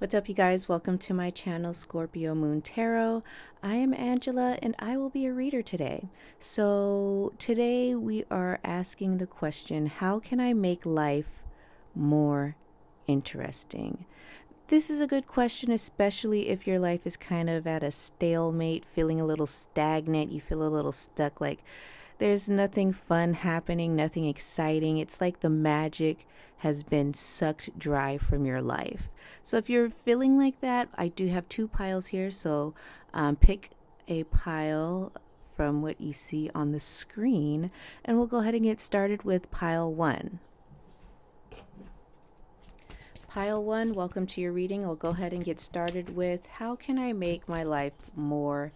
What's up, you guys? Welcome to my channel, Scorpio Moon Tarot. I am Angela and I will be a reader today. So, today we are asking the question, how can I make life more interesting? This is a good question, especially if your life is kind of at a stalemate, feeling a little stagnant, you feel a little stuck, like there's nothing fun happening, nothing exciting. It's like the magic has been sucked dry from your life. So if you're feeling like that, I do have two piles here. So pick a pile from what you see on the screen, and we'll go ahead and get started with pile one. Pile one, welcome to your reading. I'll go ahead and get started with how can I make my life more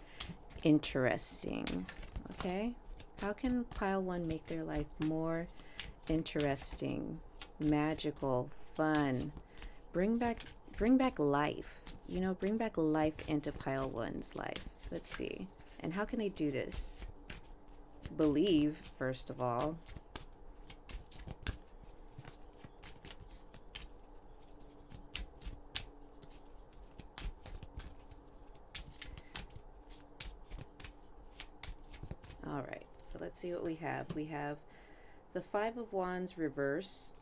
interesting? Okay. How can pile one make their life more interesting, magical, fun? Bring back life. Bring back life into pile one's life. Let's see. And how can they do this? Believe, first of all. All right. So let's see what we have. We have the Five of Wands reversed,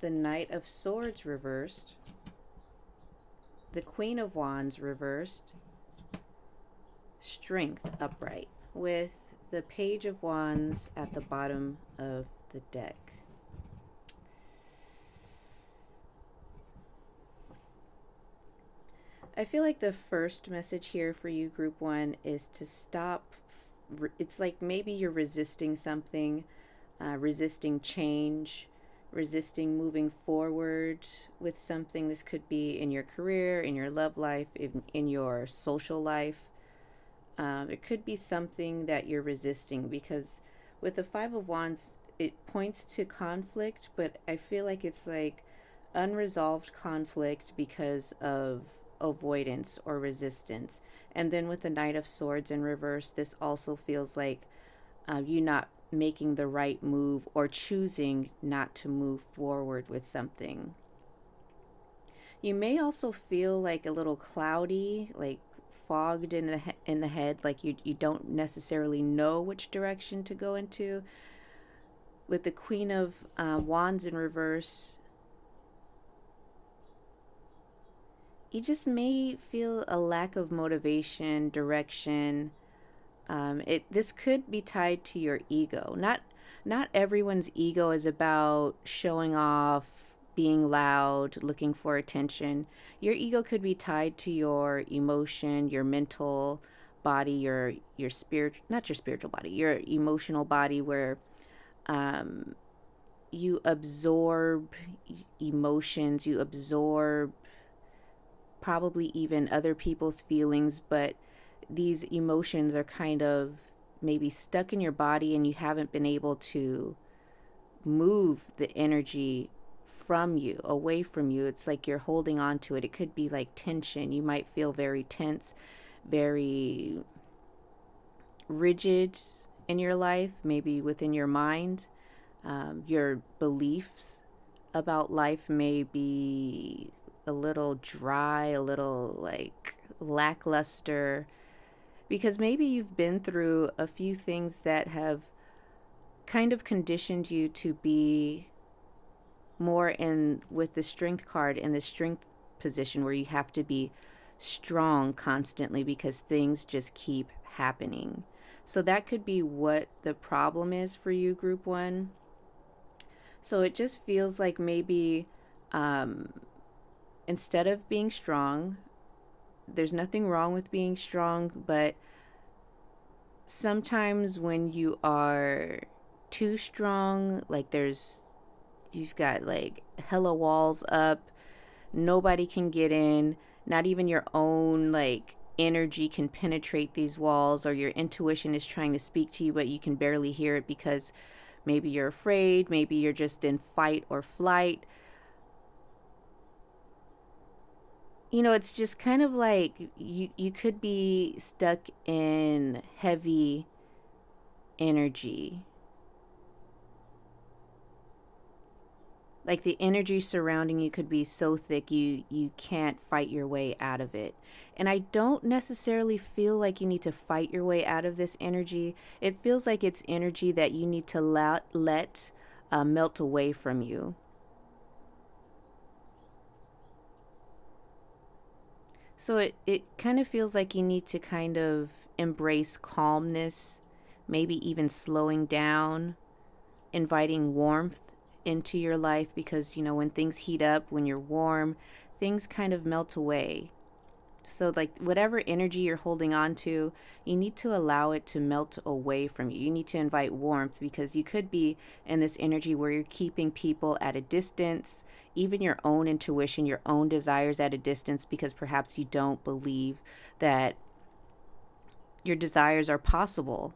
the Knight of Swords reversed, the Queen of Wands reversed, Strength upright, with the Page of Wands at the bottom of the deck. I feel like the first message here for you, group one, is to stop. It's like maybe you're resisting something, resisting change, resisting moving forward with something. This could be in your career, in your love life, in your social life. It could be something that you're resisting, because with the Five of Wands, it points to conflict, but I feel like it's like unresolved conflict because of avoidance or resistance. And then with the Knight of Swords in reverse, this also feels like you not making the right move or choosing not to move forward with something. You may also feel like a little cloudy, like fogged in the head, like you don't necessarily know which direction to go into. With the Queen of Wands in reverse, you just may feel a lack of motivation, direction. This could be tied to your ego. Not everyone's ego is about showing off, being loud, looking for attention. Your ego could be tied to your emotion, your mental body, your spirit, not your spiritual body, your emotional body, where um, you absorb emotions, you absorb probably even other people's feelings, but these emotions are kind of maybe stuck in your body and you haven't been able to move the energy from you, away from you. It's like you're holding on to it. It could be like tension. You might feel very tense, very rigid in your life, maybe within your mind. Your beliefs about life may be a little dry, a little like lackluster, because maybe you've been through a few things that have kind of conditioned you to be more in with the strength card in the strength position, where you have to be strong constantly because things just keep happening. So that could be what the problem is for you, group one. So it just feels like maybe um, instead of being strong, there's nothing wrong with being strong, but sometimes when you are too strong, like you've got like hella walls up, nobody can get in, not even your own like energy can penetrate these walls, or your intuition is trying to speak to you but you can barely hear it because maybe you're afraid, maybe you're just in fight or flight. It's just kind of like you could be stuck in heavy energy. Like the energy surrounding you could be so thick you can't fight your way out of it. And I don't necessarily feel like you need to fight your way out of this energy. It feels like it's energy that you need to let melt away from you. So it kind of feels like you need to kind of embrace calmness, maybe even slowing down, inviting warmth into your life, because when things heat up, when you're warm, things kind of melt away. So like whatever energy you're holding on to, you need to allow it to melt away from you. You need to invite warmth, because you could be in this energy where you're keeping people at a distance, even your own intuition, your own desires at a distance, because perhaps you don't believe that your desires are possible.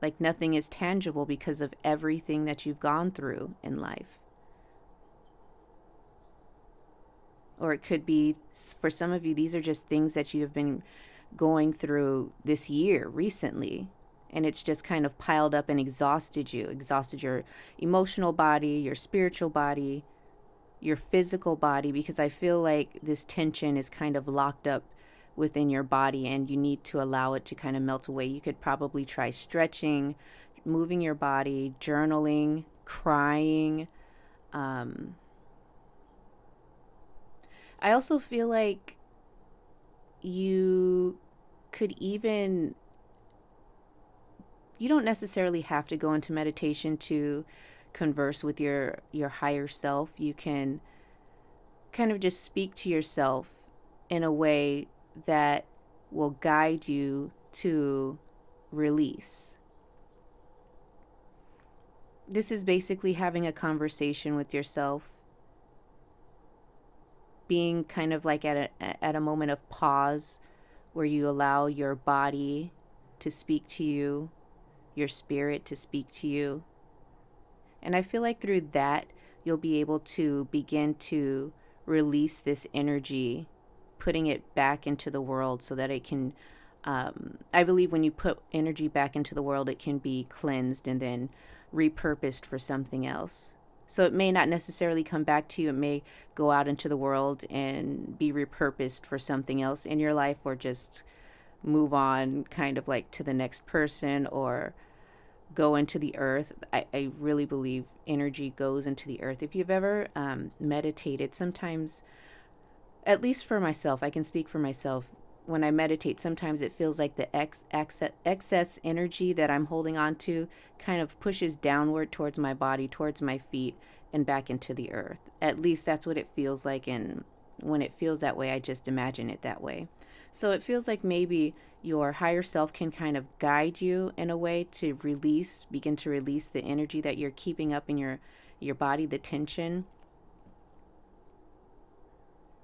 Like nothing is tangible because of everything that you've gone through in life. Or it could be, for some of you, these are just things that you have been going through this year recently. And it's just kind of piled up and exhausted your emotional body, your spiritual body, your physical body, because I feel like this tension is kind of locked up within your body and you need to allow it to kind of melt away. You could probably try stretching, moving your body, journaling, crying. Um, I also feel like you could even, you don't necessarily have to go into meditation to converse with your higher self. You can kind of just speak to yourself in a way that will guide you to release. This is basically having a conversation with yourself, being kind of like at a moment of pause where you allow your body to speak to you, your spirit to speak to you. And I feel like through that, you'll be able to begin to release this energy, putting it back into the world so that it can. I believe when you put energy back into the world, it can be cleansed and then repurposed for something else. So it may not necessarily come back to you. It may go out into the world and be repurposed for something else in your life, or just move on kind of like to the next person, or go into the earth. I really believe energy goes into the earth. If you've ever meditated, sometimes, at least for myself, I can speak for myself. When I meditate, sometimes it feels like the excess energy that I'm holding on to kind of pushes downward towards my body, towards my feet, and back into the earth. At least that's what it feels like. And when it feels that way, I just imagine it that way. So it feels like maybe your higher self can kind of guide you in a way to begin to release the energy that you're keeping up in your body, the tension,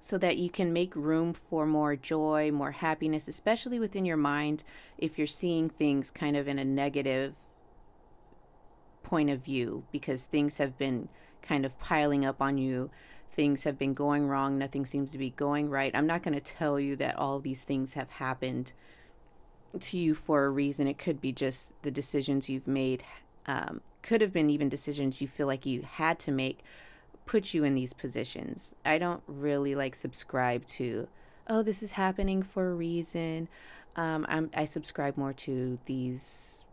so that you can make room for more joy, more happiness, especially within your mind if you're seeing things kind of in a negative point of view, because things have been kind of piling up on you. Things have been going wrong. Nothing seems to be going right. I'm not going to tell you that all these things have happened to you for a reason. It could be just the decisions you've made. Could have been even decisions you feel like you had to make, put you in these positions. I don't really like subscribe to, oh, this is happening for a reason. I subscribe more to these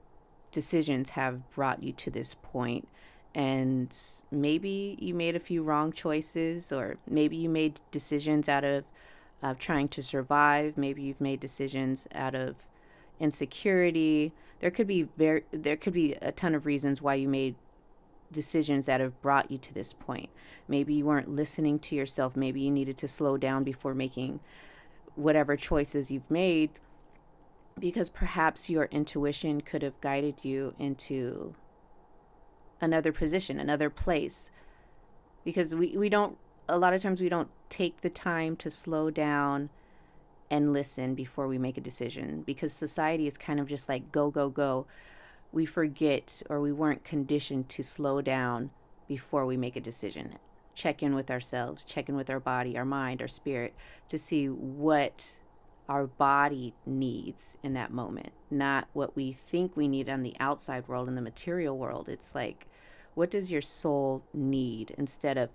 decisions have brought you to this point, and maybe you made a few wrong choices, or maybe you made decisions out of trying to survive. Maybe you've made decisions out of insecurity. There could be a ton of reasons why you made decisions that have brought you to this point. Maybe you weren't listening to yourself. Maybe you needed to slow down before making whatever choices you've made, because perhaps your intuition could have guided you into another position, another place. Because we don't, a lot of times we don't take the time to slow down and listen before we make a decision, because society is kind of just like go, go, go. We forget, or we weren't conditioned to slow down before we make a decision. Check in with ourselves, check in with our body, our mind, our spirit, to see what our body needs in that moment, not what we think we need on the outside world, in the material world. It's like, What does your soul need, instead of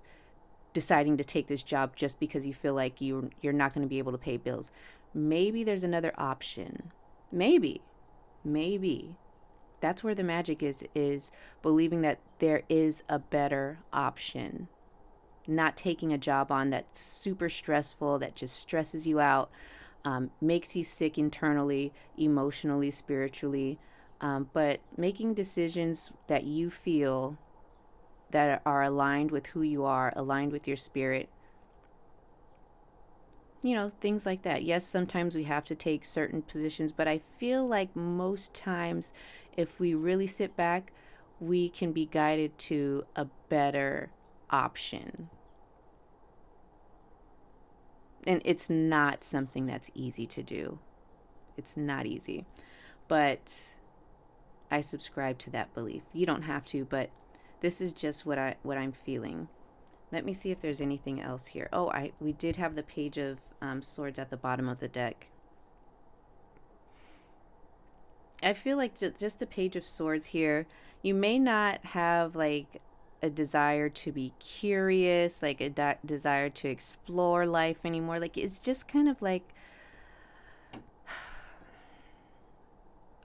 deciding to take this job just because you feel like you're not going to be able to pay bills? Maybe there's another option. Maybe that's where the magic is believing that there is a better option. Not taking a job on that's super stressful, that just stresses you out, makes you sick internally, emotionally, spiritually, but making decisions that you feel that are aligned with who you are, aligned with your spirit, things like that. Yes, sometimes we have to take certain positions, but I feel like most times, if we really sit back, we can be guided to a better option. And it's not something that's easy to do. It's not easy. But I subscribe to that belief. You don't have to, but this is just what I'm feeling. Let me see if there's anything else here. Oh, we did have the Page of Swords at the bottom of the deck. I feel like just the Page of Swords here, you may not have like a desire to be curious, like a desire to explore life anymore. Like it's just kind of like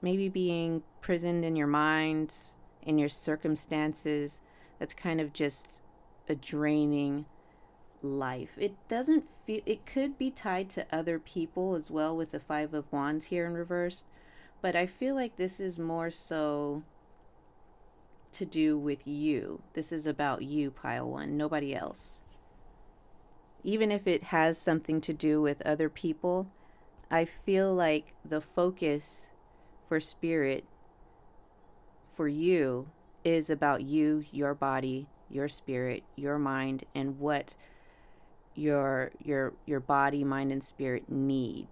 maybe being prisoned in your mind, in your circumstances. That's kind of just a draining life. It doesn't feel, it could be tied to other people as well with the Five of Wands here in reverse, but I feel like this is more so to do with you. This is about you, pile one, nobody else. Even if it has something to do with other people, I feel like the focus for spirit, for you, is about you, your body, your spirit, your mind, and what your body, mind, and spirit need.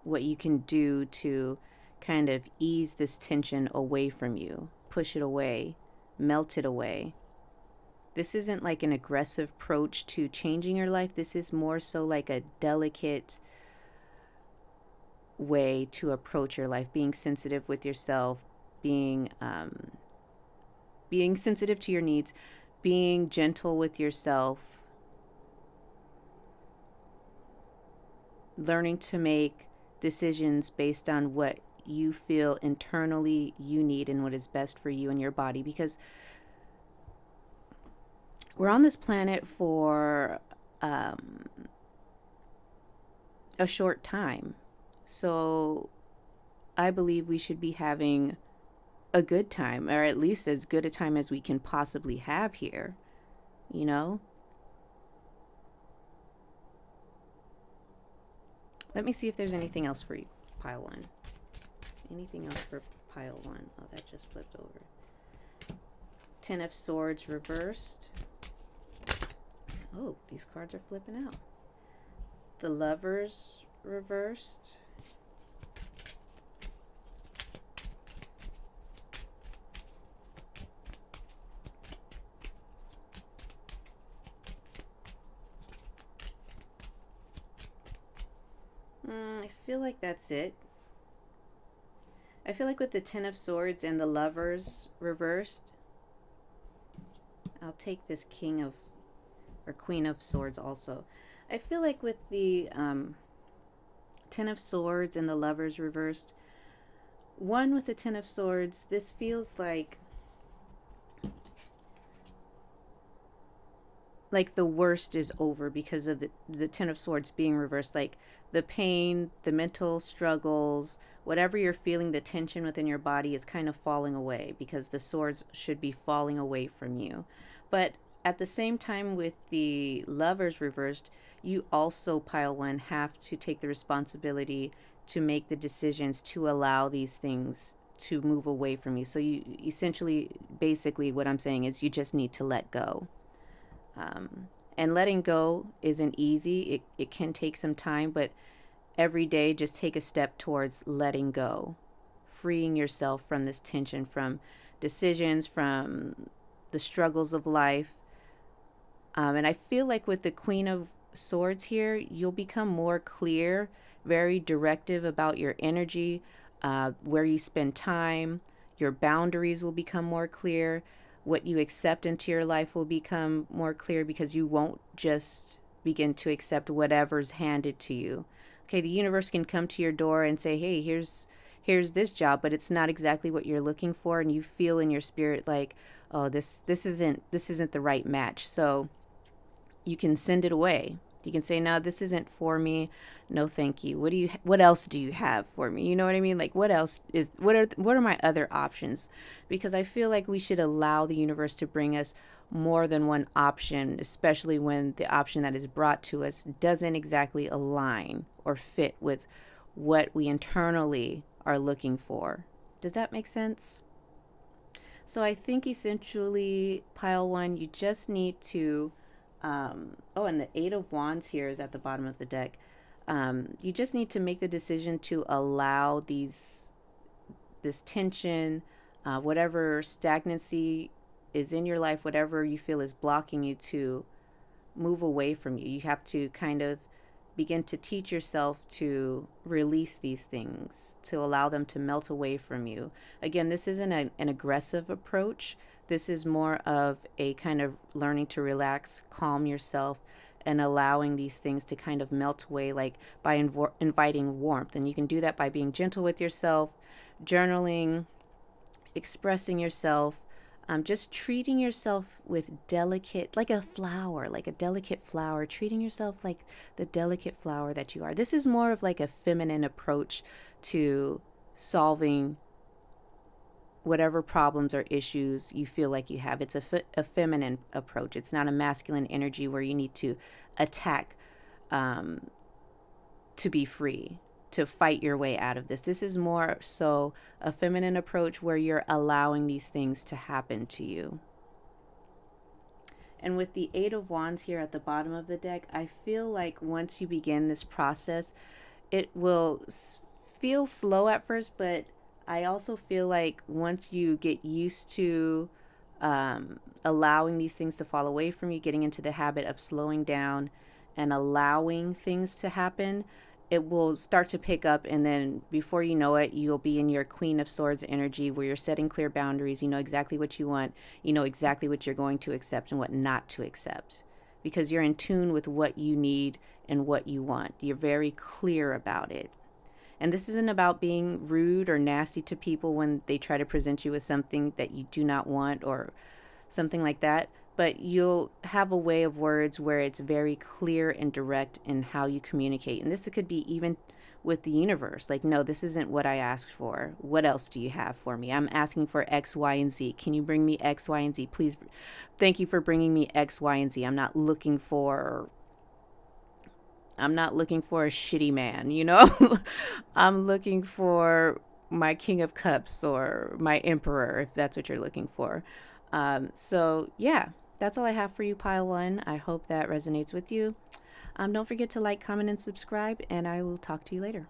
What you can do to kind of ease this tension away from you, push it away, melt it away. This isn't like an aggressive approach to changing your life. This is more so like a delicate way to approach your life, being sensitive with yourself, being sensitive to your needs, being gentle with yourself, learning to make decisions based on what you feel internally you need and what is best for you and your body, because we're on this planet for a short time. So I believe we should be having a good time, or at least as good a time as we can possibly have here, you know? Let me see if there's anything else for you, pile one. Anything else for pile one? Oh, that just flipped over. Ten of Swords reversed. Oh, these cards are flipping out. The Lovers reversed. I feel like that's it. I feel like with the Ten of Swords and the Lovers reversed, I'll take this King of, or Queen of Swords also. I feel like with the Ten of Swords and the Lovers reversed, one with the Ten of Swords, this feels like the worst is over because of the Ten of Swords being reversed. Like the pain, the mental struggles, whatever you're feeling, the tension within your body is kind of falling away because the swords should be falling away from you. But at the same time, with the Lovers reversed, you also, pile one, have to take the responsibility to make the decisions to allow these things to move away from you. So you essentially, basically what I'm saying is you just need to let go. And letting go isn't easy. It can take some time, but every day just take a step towards letting go, freeing yourself from this tension, from decisions, from the struggles of life. And I feel like with the Queen of Swords here, you'll become more clear, very directive about your energy, where you spend time. Your boundaries will become more clear. What you accept into your life will become more clear, because you won't just begin to accept whatever's handed to you. Okay, the universe can come to your door and say, "Hey, here's this job," but it's not exactly what you're looking for, and you feel in your spirit like, "Oh, this isn't the right match." So you can send it away. You can say, "No, this isn't for me. No, thank you. What else do you have for me?" You know what I mean? Like, what are my other options? Because I feel like we should allow the universe to bring us more than one option, especially when the option that is brought to us doesn't exactly align or fit with what we internally are looking for. Does that make sense? So I think essentially, pile one, you just need to, oh, and the Eight of Wands here is at the bottom of the deck. You just need to make the decision to allow this tension, whatever stagnancy is in your life, whatever you feel is blocking you, to move away from you. You have to kind of begin to teach yourself to release these things, to allow them to melt away from you. Again, this isn't an aggressive approach. This is more of a kind of learning to relax, calm yourself, and allowing these things to kind of melt away, like by inviting warmth. And you can do that by being gentle with yourself, journaling, expressing yourself, just treating yourself with delicate, like a delicate flower, treating yourself like the delicate flower that you are. This is more of like a feminine approach to solving whatever problems or issues you feel like you have. It's a feminine approach. It's not a masculine energy where you need to attack to be free, to fight your way out of this. This is more so a feminine approach where you're allowing these things to happen to you. And with the Eight of Wands here at the bottom of the deck, I feel like once you begin this process, it will feel slow at first, but I also feel like once you get used to allowing these things to fall away from you, getting into the habit of slowing down and allowing things to happen, it will start to pick up. And then before you know it, you'll be in your Queen of Swords energy, where you're setting clear boundaries. You know exactly what you want. You know exactly what you're going to accept and what not to accept, because you're in tune with what you need and what you want. You're very clear about it. And this isn't about being rude or nasty to people when they try to present you with something that you do not want or something like that. But you'll have a way of words where it's very clear and direct in how you communicate. And this could be even with the universe. Like, no, this isn't what I asked for. What else do you have for me? I'm asking for X, Y, and Z. Can you bring me X, Y, and Z? Please. Thank you for bringing me X, Y, and Z. I'm not looking for a shitty man, you know? I'm looking for my King of Cups or my Emperor, if that's what you're looking for. So, yeah, that's all I have for you, Pile One. I hope that resonates with you. Don't forget to like, comment, and subscribe, and I will talk to you later.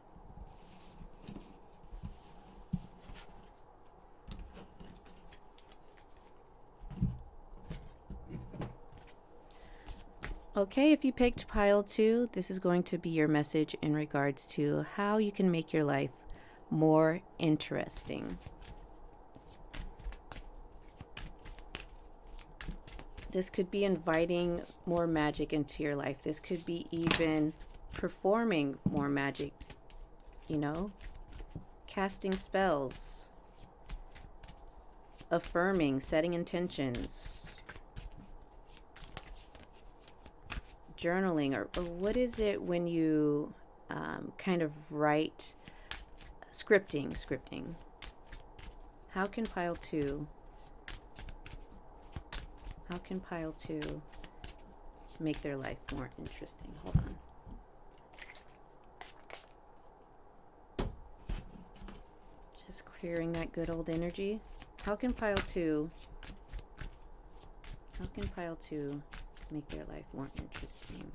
Okay, if you picked Pile 2, this is going to be your message in regards to how you can make your life more interesting. This could be inviting more magic into your life. This could be even performing more magic, you know, casting spells, affirming, setting intentions, journaling, or what is it when you kind of write, scripting. How can Pile 2 make their life more interesting? Hold on. Just clearing that good old energy. How can Pile 2 make their life more interesting?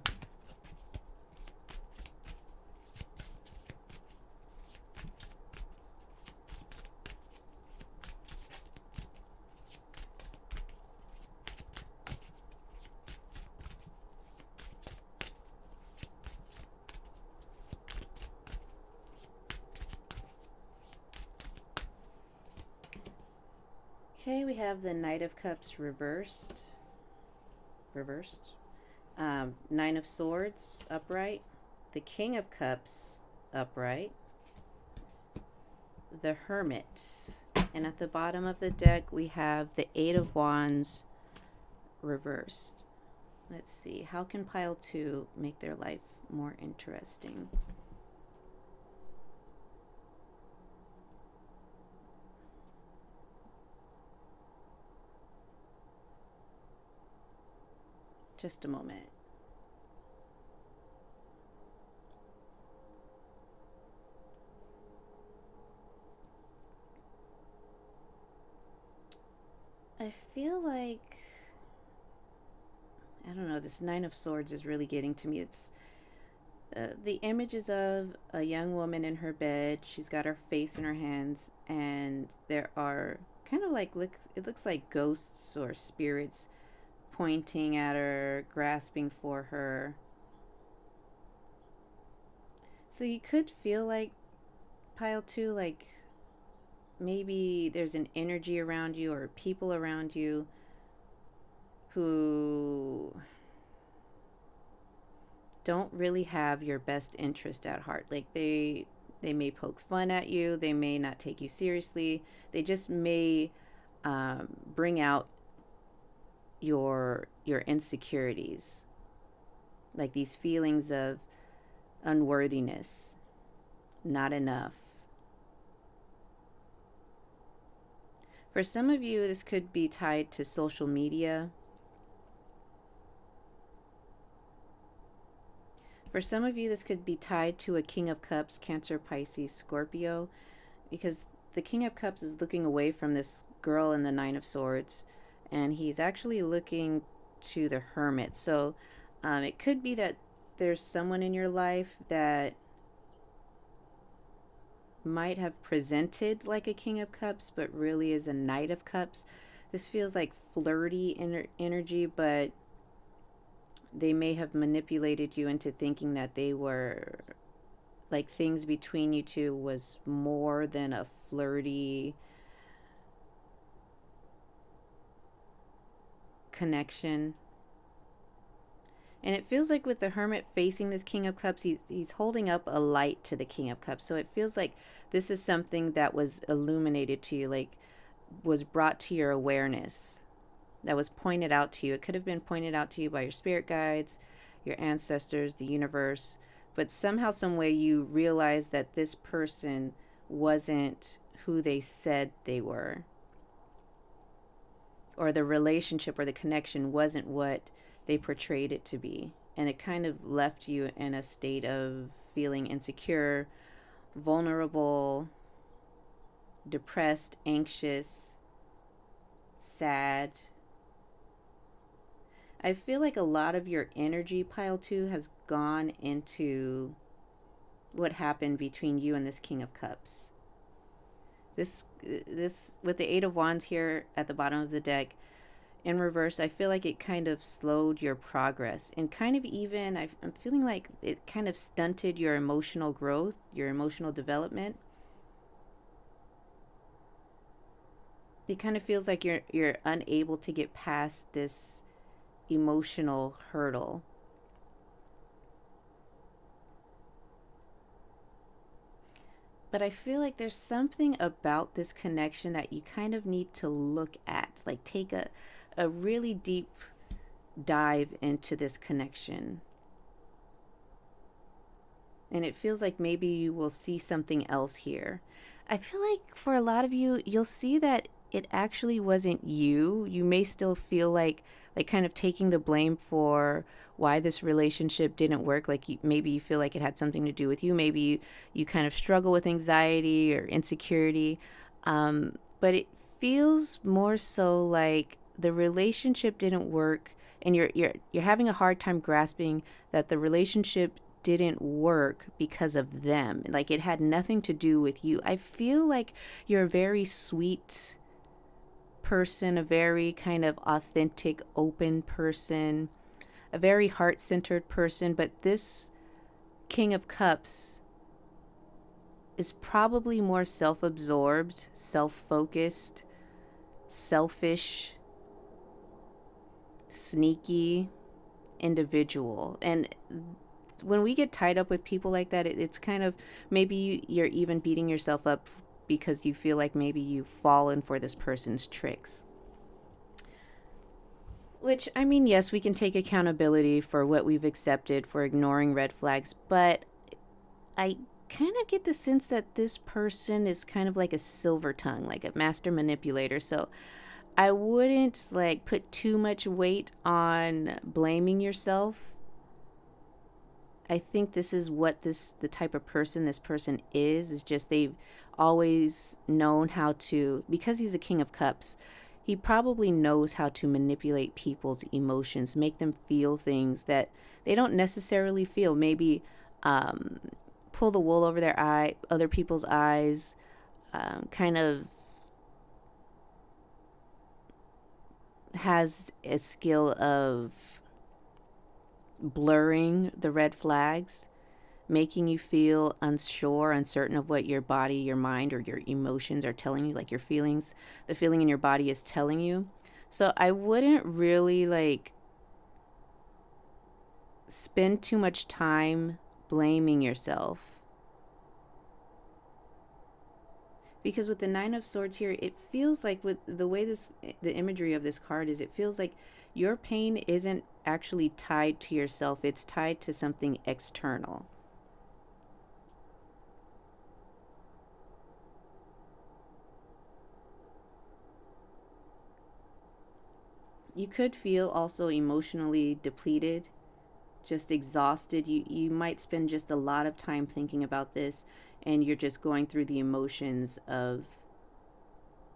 Okay, we have the Knight of Cups reversed. Reversed. Nine of Swords upright. The King of Cups upright. The Hermit. And at the bottom of the deck, we have the Eight of Wands reversed. Let's see. How can pile 2 make their life more interesting? Just a moment. I feel like, I don't know, this Nine of Swords is really getting to me. It's the images of a young woman in her bed. She's got her face in her hands, and there are kind of like, it looks like ghosts or spirits pointing at her, grasping for her. So you could feel like, pile 2, like maybe there's an energy around you or people around you who don't really have your best interest at heart. Like they may poke fun at you, they may not take you seriously, they just may bring out your insecurities, like these feelings of unworthiness, not enough. For some of you, this could be tied to social media. For some of you, this could be tied to a King of Cups, Cancer, Pisces, Scorpio, because the King of Cups is looking away from this girl in the Nine of Swords, and he's actually looking to the Hermit. So it could be that there's someone in your life that might have presented like a King of Cups, but really is a Knight of Cups. This feels like flirty energy, but they may have manipulated you into thinking that they were like things between you two was more than a flirty connection. And it feels like with the Hermit facing this King of Cups, he's holding up a light to the King of Cups. So it feels like this is something that was illuminated to you, like was brought to your awareness, that was pointed out to you. It could have been pointed out to you by your spirit guides, your ancestors, the universe, but somehow, some way, you realize that this person wasn't who they said they were, or the relationship or the connection wasn't what they portrayed it to be. And it kind of left you in a state of feeling insecure, vulnerable, depressed, anxious, sad. I feel like a lot of your energy, pile 2, has gone into what happened between you and this King of Cups. This with the Eight of Wands here at the bottom of the deck in reverse, I feel like it kind of slowed your progress, and kind of even I'm feeling like it kind of stunted your emotional growth, your emotional development. It kind of feels like you're unable to get past this emotional hurdle. But I feel like there's something about this connection that you kind of need to look at, like take a really deep dive into this connection. And it feels like maybe you will see something else here. I feel like for a lot of you, you'll see that it actually wasn't you. You may still feel like kind of taking the blame for why this relationship didn't work. Like maybe you feel like it had something to do with you. Maybe you kind of struggle with anxiety or insecurity. But it feels more so like the relationship didn't work, and you're having a hard time grasping that the relationship didn't work because of them. Like it had nothing to do with you. I feel like you're a very sweet person, a very kind of authentic, open person, a very heart centered person. But this King of Cups is probably more self absorbed, self focused, selfish, sneaky individual. And when we get tied up with people like that, it's kind of, maybe you're even beating yourself up because you feel like maybe you've fallen for this person's tricks. Which, I mean, yes, we can take accountability for what we've accepted for ignoring red flags, but I kind of get the sense that this person is kind of like a silver tongue, like a master manipulator. So I wouldn't like put too much weight on blaming yourself. I think this is what the type of person this person is just they've always known how to, because he's a king of cups, he probably knows how to manipulate people's emotions, make them feel things that they don't necessarily feel. Maybe um, pull the wool over their eye, other people's eyes, kind of has a skill of blurring the red flags, making you feel unsure, uncertain of what your body, your mind, or your emotions are telling you, like your feelings, the feeling in your body is telling you. So I wouldn't really like spend too much time blaming yourself. Because with the Nine of Swords here, it feels like, with the way the imagery of this card is, it feels like your pain isn't actually tied to yourself. It's tied to something external. You could feel also emotionally depleted, just exhausted. You might spend just a lot of time thinking about this, and you're just going through the emotions of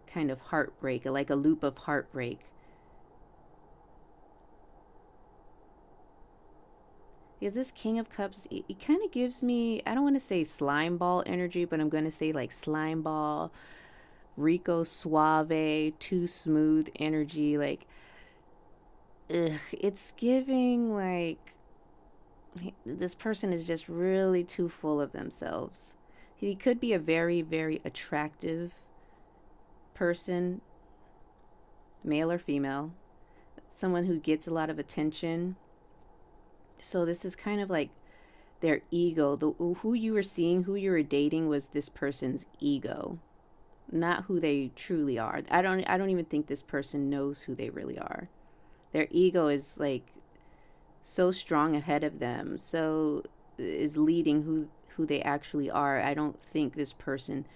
kind of heartbreak, like a loop of heartbreak. Because this King of Cups, it kind of gives me, I don't want to say slime ball energy, but I'm going to say like slime ball, Rico Suave, too smooth energy. Like, ugh, it's giving like this person is just really too full of themselves. He could be a very, very attractive person, male or female, someone who gets a lot of attention. So this is kind of like their ego. Who you were seeing, who you were dating, was this person's ego, not who they truly are. I don't even think this person knows who they really are. Their ego is like so strong ahead of them, so is leading who they actually are. I don't think this person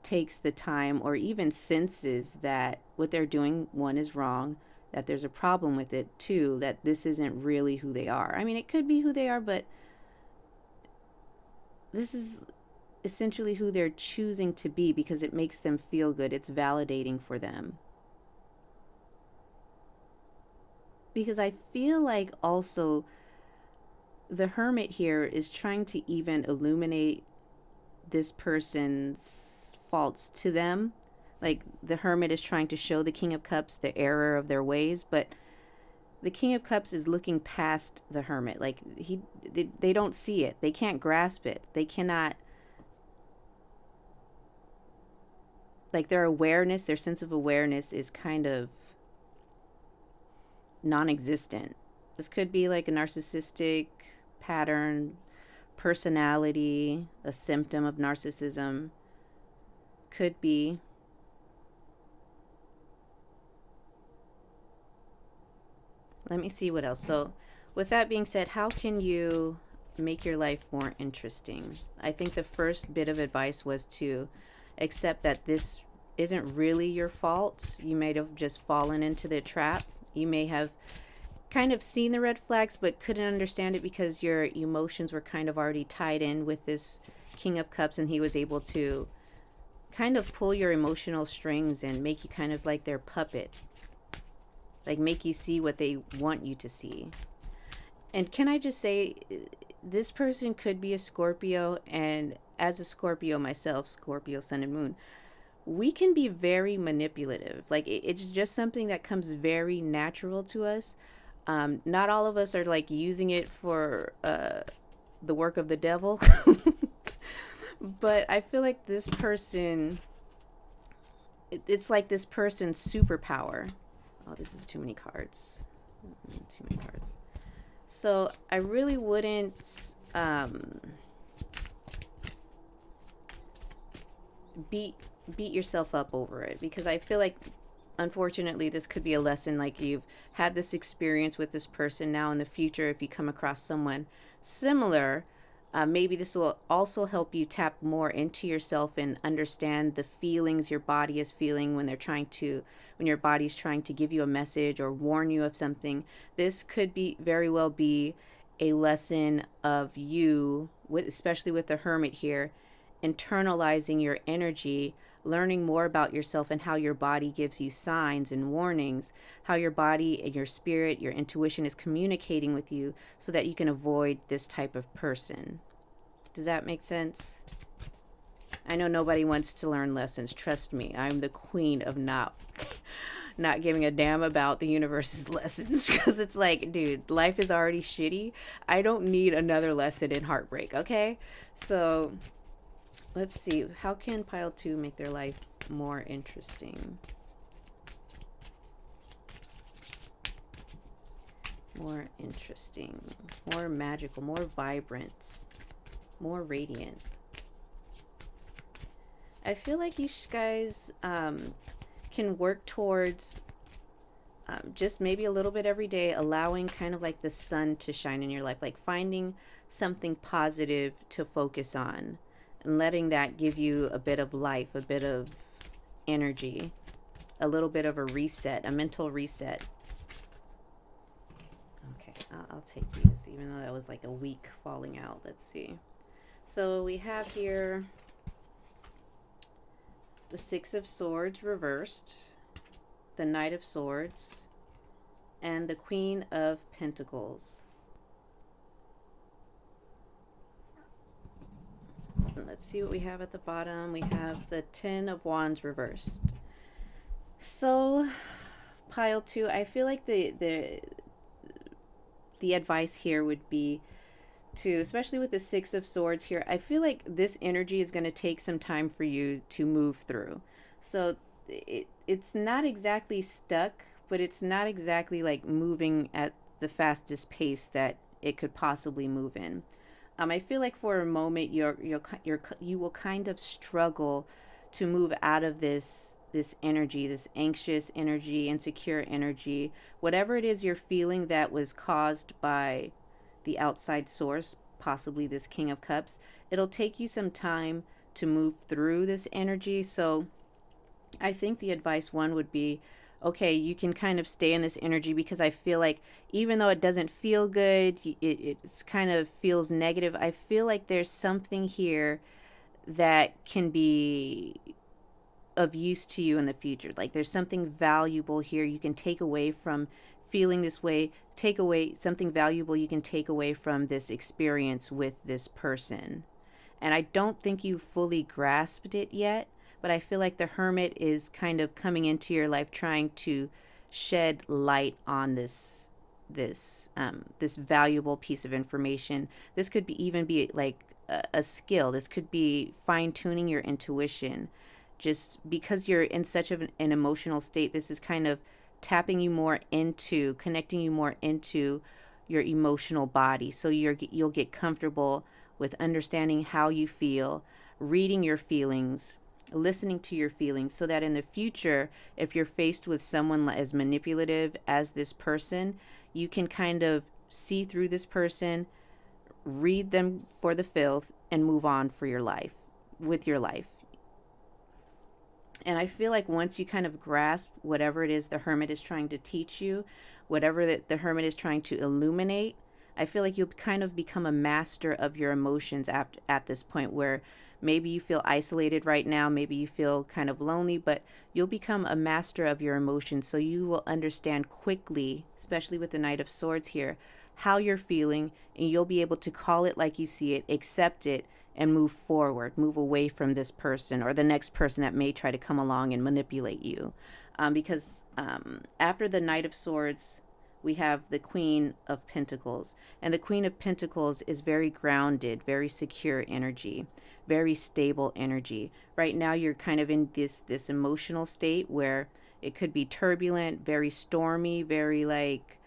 takes the time or even senses that what they're doing, one, is wrong, that there's a problem with it, two, that this isn't really who they are. I mean, it could be who they are, but this is essentially who they're choosing to be because it makes them feel good. It's validating for them. Because I feel like also the Hermit here is trying to even illuminate this person's faults to them. Like the Hermit is trying to show the King of Cups the error of their ways, but the King of Cups is looking past the Hermit. Like they don't see it. They can't grasp it. They cannot, like their awareness, their sense of awareness is kind of non-existent. This could be like a narcissistic pattern, personality, a symptom of narcissism. Could be. Let me see what else. So, with that being said, how can you make your life more interesting? I think the first bit of advice was to accept that this isn't really your fault. You may have just fallen into the trap. You may have kind of seen the red flags but couldn't understand it because your emotions were kind of already tied in with this King of Cups, and he was able to kind of pull your emotional strings and make you kind of like their puppet, like make you see what they want you to see. And can I just say, this person could be a Scorpio, and as a Scorpio myself, Scorpio sun and moon, we can be very manipulative. Like it's just something that comes very natural to us. Not all of us are like using it for the work of the devil. But I feel like this person it's like this person's superpower. Oh, this is too many cards. Too many cards. So I really wouldn't beat beat yourself up over it, because I feel like, unfortunately, this could be a lesson. Like, you've had this experience with this person. Now in the future, if you come across someone similar, maybe this will also help you tap more into yourself and understand the feelings your body is feeling when your body's trying to give you a message or warn you of something. This could be very well be a lesson of you, especially with the Hermit here, internalizing your energy, learning more about yourself and how your body gives you signs and warnings, how your body and your spirit, your intuition is communicating with you so that you can avoid this type of person. Does that make sense? I know nobody wants to learn lessons. Trust me, I'm the queen of not giving a damn about the universe's lessons, because it's like, dude, life is already shitty. I don't need another lesson in heartbreak, okay? So let's see. How can pile 2 make their life more interesting? More interesting, more magical, more vibrant, more radiant. I feel like you guys can work towards just maybe a little bit every day, allowing kind of like the sun to shine in your life, like finding something positive to focus on and letting that give you a bit of life, a bit of energy, a little bit of a reset, a mental reset. Okay, I'll take these, even though that was like a week falling out. Let's see. So we have here the 6 of Swords reversed, the Knight of Swords, and the Queen of Pentacles. And let's see what we have at the bottom. We have the 10 of Wands reversed. So, pile 2, I feel like the advice here would be to, especially with the 6 of Swords here, I feel like this energy is going to take some time for you to move through. So it's not exactly stuck, but it's not exactly like moving at the fastest pace that it could possibly move in. I feel like for a moment you will kind of struggle to move out of this energy, this anxious energy, insecure energy, whatever it is you're feeling that was caused by the outside source, possibly this King of Cups. It'll take you some time to move through this energy. So I think the advice one would be, okay, you can kind of stay in this energy, because I feel like even though it doesn't feel good, it's kind of feels negative, I feel like there's something here that can be of use to you in the future. Like, there's something valuable here you can take away from feeling this way, take away something valuable you can take away from this experience with this person. And I don't think you fully grasped it yet, but I feel like the Hermit is kind of coming into your life trying to shed light on this valuable piece of information. This could even be like a skill. This could be fine-tuning your intuition. Just because you're in such of an emotional state, this is kind of tapping you more into, connecting you more into your emotional body. So you'll get comfortable with understanding how you feel, reading your feelings, listening to your feelings, so that in the future, if you're faced with someone as manipulative as this person, you can kind of see through this person, read them for the filth, and move on for your life, with your life. And I feel like once you kind of grasp whatever it is the Hermit is trying to teach you, whatever that the Hermit is trying to illuminate, I feel like you'll kind of become a master of your emotions at this point, where maybe you feel isolated right now, maybe you feel kind of lonely, but you'll become a master of your emotions. So you will understand quickly, especially with the Knight of Swords here, how you're feeling, and you'll be able to call it like you see it, accept it, and move forward, move away from this person or the next person that may try to come along and manipulate you. Because after the Knight of Swords we have the Queen of Pentacles. And the Queen of Pentacles is very grounded, very secure energy, very stable energy. Right now you're kind of in this emotional state where it could be turbulent, very stormy, very like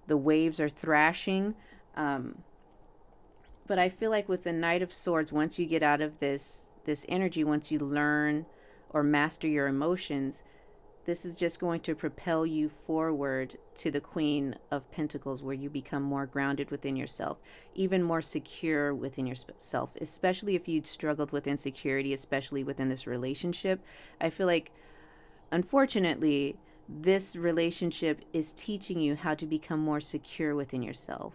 the waves are thrashing. Um, but I feel like with the Knight of Swords, once you get out of this energy, once you learn or master your emotions, this is just going to propel you forward to the Queen of Pentacles, where you become more grounded within yourself, even more secure within yourself, especially if you'd struggled with insecurity, especially within this relationship. I feel like, unfortunately, this relationship is teaching you how to become more secure within yourself,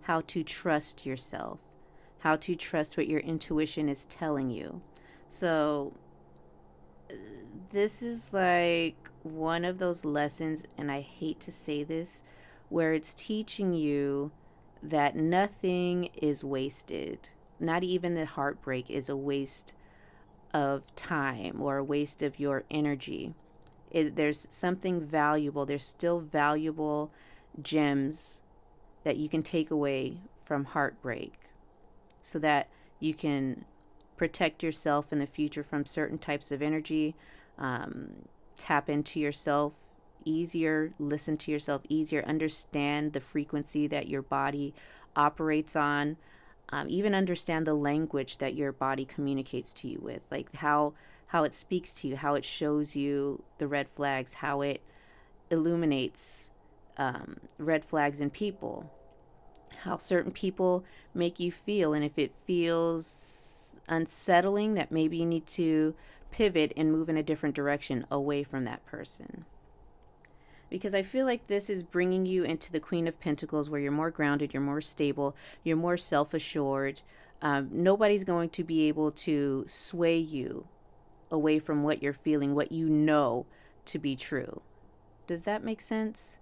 how to trust yourself, how to trust what your intuition is telling you. So, this is like one of those lessons, and I hate to say this, where it's teaching you that nothing is wasted. Not even the heartbreak is a waste of time or a waste of your energy. There's something valuable. There's still valuable gems that you can take away from heartbreak so that you can protect yourself in the future from certain types of energy, tap into yourself easier, listen to yourself easier, understand the frequency that your body operates on, even understand the language that your body communicates to you with, like how it speaks to you, how it shows you the red flags, how it illuminates red flags in people, how certain people make you feel, and if it feels unsettling, that maybe you need to pivot and move in a different direction away from that person. Because I feel like this is bringing you into the Queen of Pentacles, where you're more grounded, you're more stable, you're more self assured. Nobody's going to be able to sway you away from what you're feeling, what you know to be true. Does that make sense?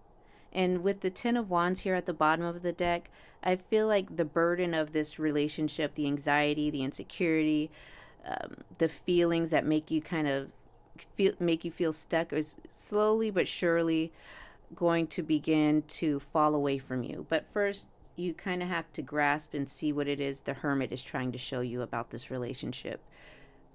And with the Ten of Wands here at the bottom of the deck, I feel like the burden of this relationship, the anxiety, the insecurity, the feelings that make you kind of make you feel stuck is slowly but surely going to begin to fall away from you. But first, you kind of have to grasp and see what it is the Hermit is trying to show you about this relationship.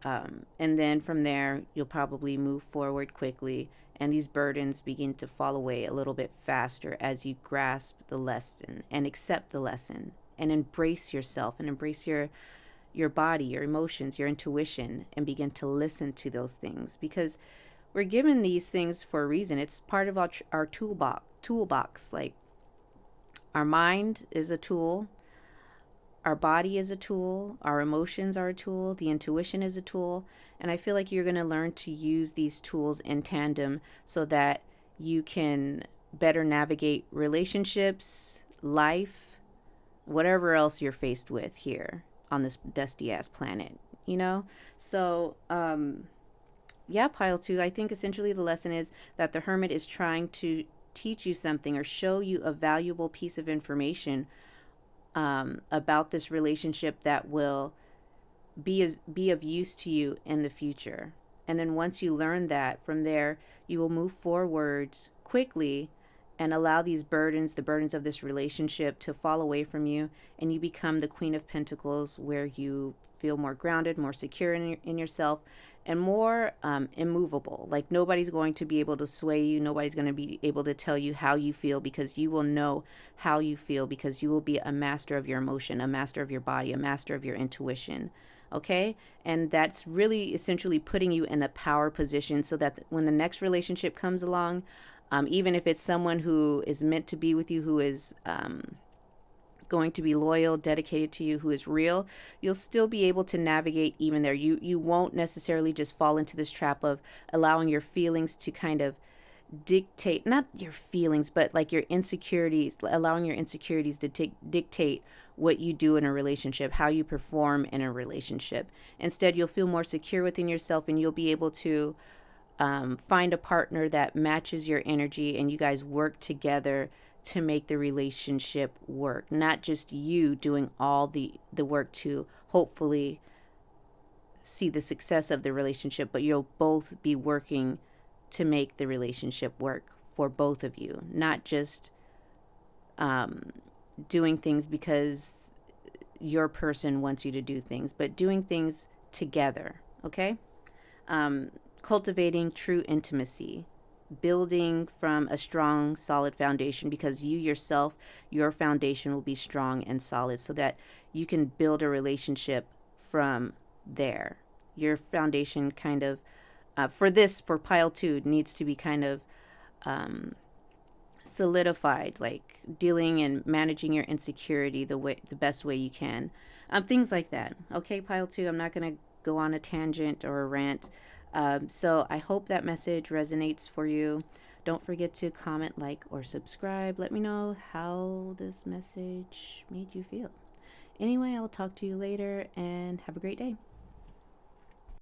And then from there, you'll probably move forward quickly, and these burdens begin to fall away a little bit faster as you grasp the lesson and accept the lesson and embrace yourself and embrace your body, your emotions, your intuition, and begin to listen to those things, because we're given these things for a reason. It's part of our toolbox. Like, our mind is a tool, our body is a tool, our emotions are a tool, the intuition is a tool. And I feel like you're going to learn to use these tools in tandem so that you can better navigate relationships, life, whatever else you're faced with here on this dusty ass planet, you know? So, yeah, pile two, I think essentially the lesson is that the Hermit is trying to teach you something or show you a valuable piece of information about this relationship that will be of use to you in the future. And then once you learn that, from there you will move forward quickly and allow these burdens, the burdens of this relationship, to fall away from you, and you become the Queen of Pentacles, where you feel more grounded, more secure in yourself, and more immovable. Like, nobody's going to be able to sway you. Nobody's going to be able to tell you how you feel, because you will know how you feel, because you will be a master of your emotion, a master of your body, a master of your intuition. Okay? And that's really essentially putting you in a power position so that when the next relationship comes along, even if it's someone who is meant to be with you, who is going to be loyal, dedicated to you, who is real, you'll still be able to navigate even there. You won't necessarily just fall into this trap of allowing your feelings to kind of dictate, not your feelings, but like your insecurities, allowing your insecurities to dictate what you do in a relationship, how you perform in a relationship. Instead, you'll feel more secure within yourself, and you'll be able to find a partner that matches your energy, and you guys work together to make the relationship work. Not just you doing all the work to hopefully see the success of the relationship, but you'll both be working to make the relationship work for both of you. Not just um, doing things because your person wants you to do things, but doing things together, okay? Um, Cultivating true intimacy, building from a strong, solid foundation, because you yourself, your foundation will be strong and solid so that you can build a relationship from there. Your foundation kind of, for pile two, needs to be kind of um, solidified, like dealing and managing your insecurity the best way you can. Things like that. Okay, pile two, I'm not going to go on a tangent or a rant. So I hope that message resonates for you. Don't forget to comment, like, or subscribe. Let me know how this message made you feel. Anyway, I'll talk to you later and have a great day.